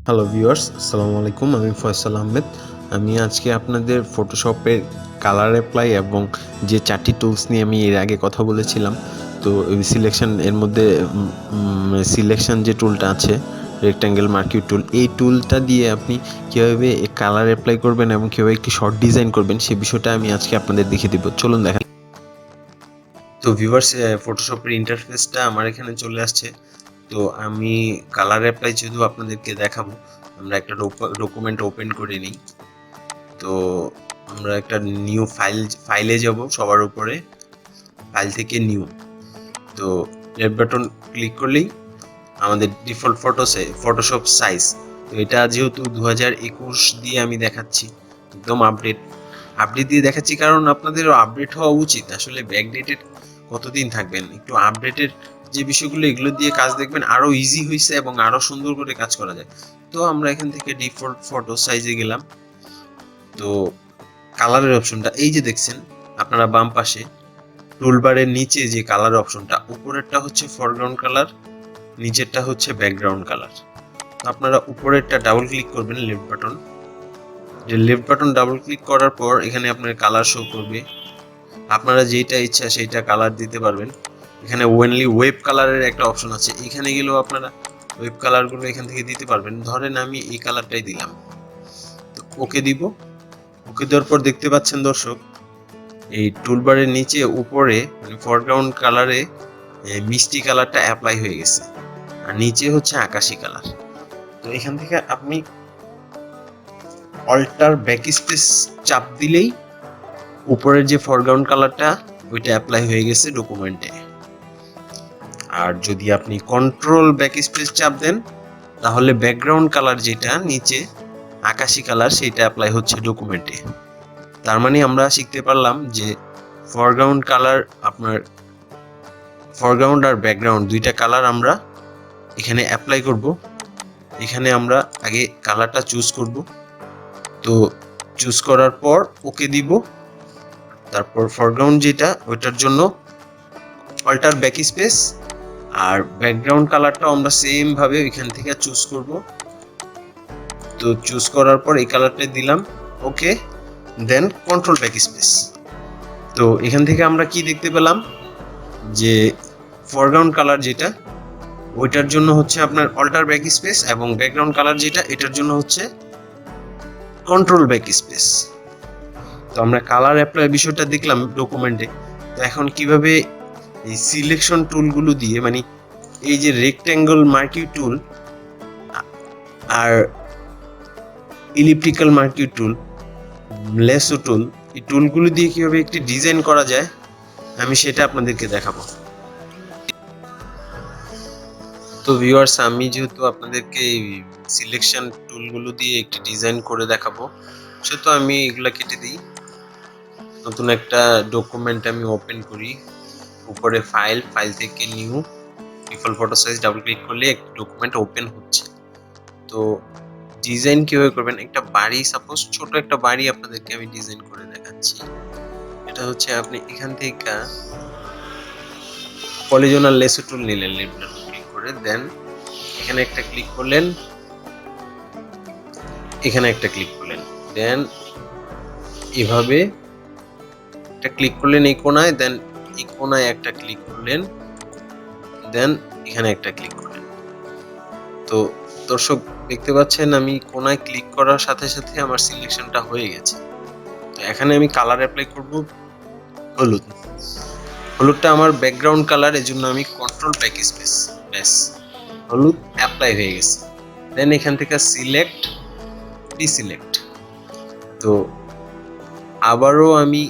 Hello viewers, আসসালামু আলাইকুম। আমি ফয়সাল আহমেদ। আমি আজকে আপনাদের ফটোশপের কালার অ্যাপ্লাই এবং যে 4টি টুলস নিয়ে আমি এর আগে কথা বলেছিলাম, তো সিলেকশন এর মধ্যে সিলেকশন যে টুলটা আছে, রেক্ট্যাঙ্গেল মার্কিউ টুল, এই টুলটা দিয়ে আপনি কীভাবে কালার অ্যাপ্লাই করবেন এবং কীভাবে একটি শর্ট ডিজাইন করবেন সে বিষয়টা আমি আজকে আপনাদের দেখিয়ে দিব। চলুন দেখা। তো ভিউয়ার্স, ফটোশপের ইন্টারফেসটা আমার এখানে চলে আসছে। তো আমি কালার অ্যাপ্লাই যেহেতু আপনাদেরকে দেখাবো, আমরা একটা ডকুমেন্ট ওপেন করে নিই। তো আমরা একটা নিউ ফাইলে যাব, সবার উপরে ফাইল থেকে নিউ। তো লেফট বাটন ক্লিক করলেই আমাদের ডিফল্ট ফটোশপ সাইজ। তো এটা যেহেতু 2021 দিয়ে আমি দেখাচ্ছি, একদম আপডেট দিয়ে দেখাচ্ছি, কারণ আপনাদেরও আপডেট হওয়া উচিত। আসলে ব্যাকডেটেড কতদিন থাকবেন, একটু আপডেটেড যে বিষয়গুলো এগুলো দিয়ে কাজ দেখবেন আরো ইজি হয়েছে এবং আরো সুন্দর করে কাজ করা যায়। তো আমরা এখান থেকে ডিফল্ট ফটো সাইজে গেলাম। তো কালারের অপশনটা এই যে দেখছেন আপনারা বাম পাশে টুলবারের নিচে যে কালার অপশনটা, উপরেরটা হচ্ছে ফরগ্রাউন্ড কালার, নিচেরটা হচ্ছে ব্যাকগ্রাউন্ড কালার। আপনারা উপরেরটা ডাবল ক্লিক করবেন, লেফট বাটন ডাবল ক্লিক করার পর এখানে আপনার কালার শো করবে। আপনারা যেটা ইচ্ছা সেইটা কালার দিতে পারবেন। এখানে ওয়েনলি ওয়েব কালারের একটা অপশন আছে, এখানে গেলেও আপনারা ওয়েব কালারগুলো এখান থেকে দিতে পারবেন। ধরেন আমি এই কালারটাই দিলাম, তো ওকে দিব। ওকে দেওয়ার পর দেখতে পাচ্ছেন দর্শক, এই টুলবারের নিচে উপরে মানে ফরগ্রাউন্ড কালারে মিষ্টি কালারটা অ্যাপ্লাই হয়ে গেছে, আর নিচে হচ্ছে আকাশি কালার। তো এখান থেকে আপনি অল্টার ব্যাক স্পেস চাপ দিলেই উপরের যে ফরগ্রাউন্ড কালারটা ওইটা অ্যাপ্লাই হয়ে গেছে ডকুমেন্টে। আর যদি আপনি কন্ট্রোল ব্যাক স্পেস চাপ দেন তাহলে ব্যাকগ্রাউন্ড কালার যেটা নিচে আকাশি কালার সেটা অ্যাপ্লাই হচ্ছে ডকুমেন্টে। তার মানে আমরা শিখতে পারলাম যে ফরগ্রাউন্ড কালার, আপনার ফরগ্রাউন্ড আর ব্যাকগ্রাউন্ড দুইটা কালার আমরা এখানে অ্যাপ্লাই করব। এখানে আমরা আগে কালারটা চুজ করব। তো চুজ করার পর ওকে দিব। তারপর ফরগ্রাউন্ড যেটা ওইটার জন্য অল্টার ব্যাক স্পেস, আর ব্যাকগ্রাউন্ড কালারটাও আমরা সেম ভাবে এখান থেকে চুজ করব। তো চুজ করার পর এই কালারটা দিলাম, ওকে, দেন কন্ট্রোল ব্যাক স্পেস। তো এখান থেকে আমরা কি দেখতে পেলাম যে ফরগ্রাউন্ড কালার যেটা ওইটার জন্য হচ্ছে আপনার অল্টার ব্যাক স্পেস, এবং ব্যাকগ্রাউন্ড কালার যেটা এটার জন্য হচ্ছে কন্ট্রোল ব্যাক স্পেস। তো আমরা কালার অ্যাপ্লাই বিষয়টা দেখলাম ডকুমেন্টে। তো এখন কিভাবে এই সিলেকশন টুলগুলো দিয়ে, মানে এই যে রেক্ট্যাঙ্গল মার্কিউ টুল আর ইলিপ্টিক্যাল মার্কিউ টুল, লেসো টুল, এই টুলগুলো দিয়ে কিভাবে একটি ডিজাইন করা যায় আমি সেটা আপনাদেরকে দেখাবো। তো ভিউয়ার্স, আমি যেহেতু আপনাদেরকে সিলেকশন টুলগুলো দিয়ে একটি ডিজাইন করে দেখাবো, সেহেতু আমি এগুলা কেটে দিই। নতুন একটা ডকুমেন্ট আমি ওপেন করি, উপরে ফাইল থেকে new, default photo size double click করলে একটা ডকুমেন্ট ওপেন হচ্ছে। তো ডিজাইন কিভাবে করবেন, একটা বাড়ি, সাপোজ ছোট একটা বাড়ি আপনাদেরকে আমি ডিজাইন করে দেখাচ্ছি। এটা হচ্ছে আপনি এখান থেকে পলিজনাল লেসো টুল নিলেন, লেফট বাটন ক্লিক করে, দেন এখানে একটা ক্লিক করলেন, এখানে একটা ক্লিক করলেন, দেন এভাবে একটা ক্লিক করলেন এই কোণায়, দেন এই কোণায় একটা ক্লিক করলেন, দেন এখানে একটা ক্লিক করলেন। তো দর্শক দেখতে পাচ্ছেন আমি কোণায় ক্লিক করার সাথে সাথে আমার সিলেকশনটা হয়ে গেছে। তো এখানে আমি কালার অ্যাপ্লাই করব হলুদটা আমার ব্যাকগ্রাউন্ড কালার, এজন্য আমি কন্ট্রোল ব্যাক স্পেস, ব্যাস হলুদ অ্যাপ্লাই হয়ে গেছে। দেন এখান থেকে সিলেক্ট, ডিসিলেক্ট। তো আবারও আমি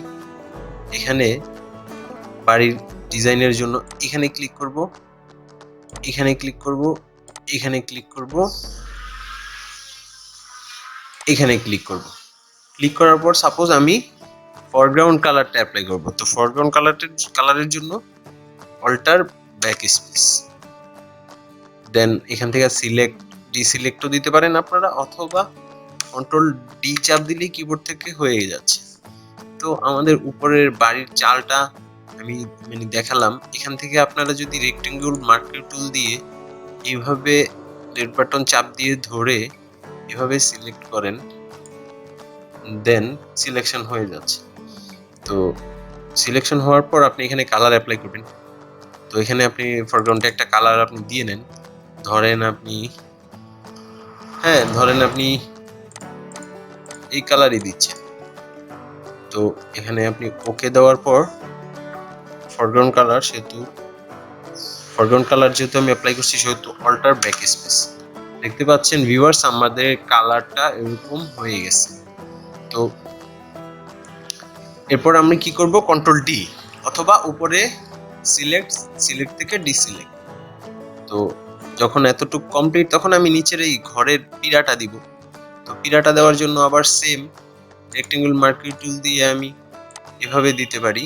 এখানে বাড়ির ডিজাইনের জন্য এখানে ক্লিক করব, এখানে ক্লিক করব, এখানে ক্লিক করব, এখানে ক্লিক করব। ক্লিক করার পর সাপোজ আমি ফরগ্রাউন্ড কালারটা অ্যাপ্লাই করব। তো ফরগ্রাউন্ড কালারের জন্য অল্টার ব্যাক স্পেস, দেন এখান থেকে সিলেক্ট, ডিসিলেক্টও দিতে পারেন আপনারা, অথবা কন্ট্রোল ডি চাপ দিলেই কিবোর্ড থেকে হয়ে যাচ্ছে। তো আমাদের উপরের বাড়ির চালটা আমি মানে দেখালাম। এখান থেকে আপনারা যদি রেক্টেঙ্গল মার্কিউ টুল দিয়ে এইভাবে লেফট বাটন চাপ দিয়ে ধরে এভাবে সিলেক্ট করেন, দেন সিলেকশন হয়ে যাচ্ছে। তো সিলেকশন হওয়ার পর আপনি এখানে কালার অ্যাপ্লাই করবেন। তো এখানে আপনি ফরগ্রাউন্ডে একটা কালার আপনি দিয়ে নেন। ধরেন আপনি এই কালারই দিচ্ছেন। তো এখানে আপনি ওকে দেওয়ার পর ফরগ্রাউন্ড কালার যেহেতু আমি অ্যাপ্লাই করছি সেহেতু অল্টার ব্যাক স্পেস। দেখতে পাচ্ছেন ভিউয়ার্স, আমাদের কালারটা এরকম হয়ে গেছে। তো এরপর আমরা কি করব, কন্ট্রোল ডি অথবা উপরে সিলেক্ট থেকে ডিসিলেক্ট। তো যখন এতটুকু কমপ্লিট তখন আমি নিচের এই ঘরের পিরাটা দিব। তো পিরাটা দেওয়ার জন্য আবার সেম রেক্টেঙ্গল মার্কিং টুল দিয়ে আমি এভাবে দিতে পারি।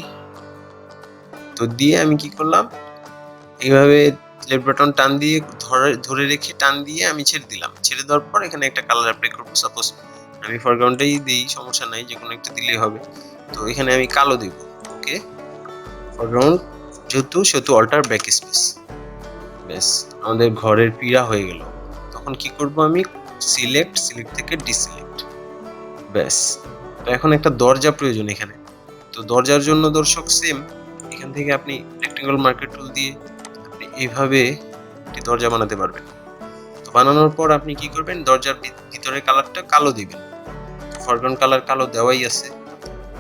তো দিয়ে আমি কি করলাম, এইভাবে লেফট বাটন টান দিয়ে ধরে রেখে টান দিয়ে আমি ছেড়ে দিলাম। ছেড়ে দেওয়ার পর এখানে একটা কালার অ্যাপ্লাই করবো। সাপোজ আমি ফরগ্রাউন্ডেই দিই, সমস্যা নাই, যে কোনো একটা দিলেই হবে। তো এখানে আমি কালো দিব। ওকে, ফরগ্রাউন্ড সেহেতু অল্টার ব্যাক স্পেস। ব্যাস, আমাদের ঘরের পিড়া হয়ে গেল। তখন কি করব, আমি সিলেক্ট থেকে ডিসিলেক্ট। ব্যাস, তো এখন একটা দরজা প্রয়োজন এখানে। তো দরজার জন্য দর্শক সেম এখান থেকে আপনি রেক্টেঙ্গল মার্কেট টুল দিয়ে আপনি এইভাবে একটি দরজা বানাতে পারবেন। তো বানানোর পর আপনি কি করবেন, দরজার ভিতরের কালারটা কালো দিবেন। ফরগ্রাউন্ড কালার কালো দেওয়াই আছে।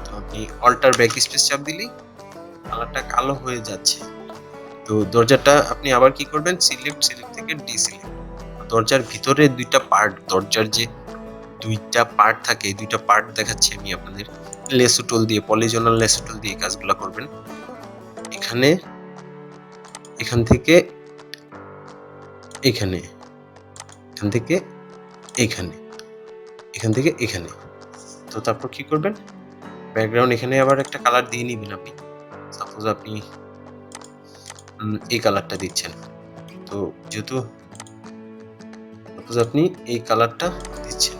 তো আপনি অল্টার ব্যাক স্পেস চাপ দিলেই কালারটা কালো হয়ে যাচ্ছে। তো দরজাটা আপনি আবার কি করবেন, সিলেক্ট থেকে ডিসিলেক্ট। দরজার ভিতরে দরজার যে দুইটা পার্ট থাকে, এই দুইটা পার্ট দেখাচ্ছি আমি আপনাদের। লেসো টুল দিয়ে, পলিজনাল লেসো টুল দিয়ে কাজগুলো করবেন। এখান থেকে এখানে, এখানে। তো তারপর কি করবেন, ব্যাকগ্রাউন্ড এখানে আবার একটা কালার দিয়ে নিবেন আপনি। সাপোজ আপনি এই কালারটা দিচ্ছেন। তো যেহেতু আপনি এই কালারটা দিচ্ছেন,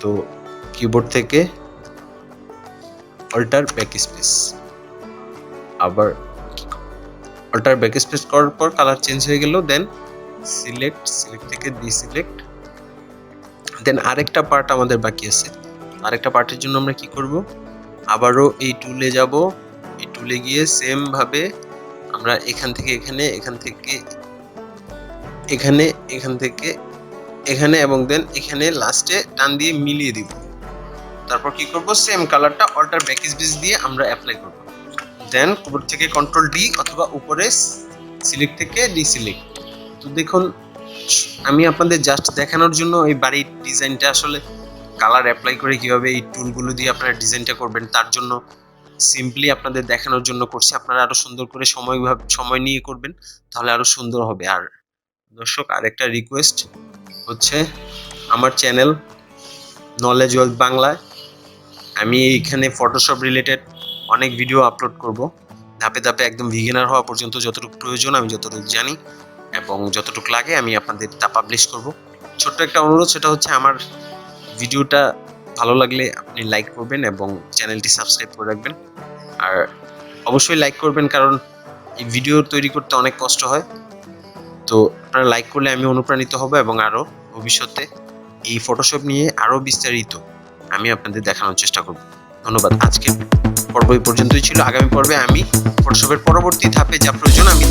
তো কিবোর্ড থেকে অল্টার ব্যাক স্পেস, আবার অল্টার ব্যাক স্পেস করার পর কালার চেঞ্জ হয়ে গেল। দেন সিলেক্ট থেকে ডিসিলেক্ট। দেন আরেকটা পার্ট আমাদের বাকি আছে। আরেকটা পার্টের জন্য আমরা কি করব, আবারও এই টুলে যাব। এই টুলে গিয়ে সেম ভাবে আমরা এখান থেকে এখানে এবং দেন এখানে লাস্টে টান দিয়ে মিলিয়ে দিব। তারপর কি করব, সেম কালারটা অল্টার ব্যাক স্পেস দিয়ে আমরা অ্যাপ্লাই করব। দেন কিবোর্ড থেকে কন্ট্রোল ডি অথবা উপরে সিলেক্ট থেকে ডিসিলেক্ট। তো দেখুন, আমি আপনাদের জাস্ট দেখানোর জন্য এই বাড়ির ডিজাইনটা আসলে কালার অ্যাপ্লাই করে কিভাবে এই টুলগুলো দিয়ে আপনারা ডিজাইনটা করবেন তার জন্য সিম্পলি আপনাদের দেখানোর জন্য করছি। আপনারা আরো সুন্দর করে সময় নিয়ে করবেন, তাহলে আরো সুন্দর হবে। আর দর্শক, আরেকটা রিকোয়েস্ট হচ্ছে, আমার চ্যানেল নলেজ ওয়েলথ বাংলায় আমি এইখানে ফটোশপ রিলেটেড অনেক ভিডিও আপলোড করব। ধাপে ধাপে একদম বিগিনার হওয়া পর্যন্ত যতটুকু প্রয়োজন, আমি যতটুকু জানি এবং যতটুকু লাগে আমি আপনাদের তা পাবলিশ করব। ছোট্ট একটা অনুরোধ, সেটা হচ্ছে আমার ভিডিওটা ভালো লাগলে আপনি লাইক করবেন এবং চ্যানেলটি সাবস্ক্রাইব করে রাখবেন। আর অবশ্যই লাইক করবেন, কারণ এই ভিডিও তৈরি করতে অনেক কষ্ট হয়। তো আপনারা লাইক করলে আমি অনুপ্রাণিত হব এবং আরও ভবিষ্যতে এই ফটোশপ নিয়ে আরও বিস্তারিত আমি আপনাদের দেখানোর চেষ্টা করব। ধন্যবাদ। আজকে পর্ব এই পর্যন্তই ছিল। আগামী পর্বে আমি ফটোশপের পরবর্তী ধাপে যা প্রয়োজন আমি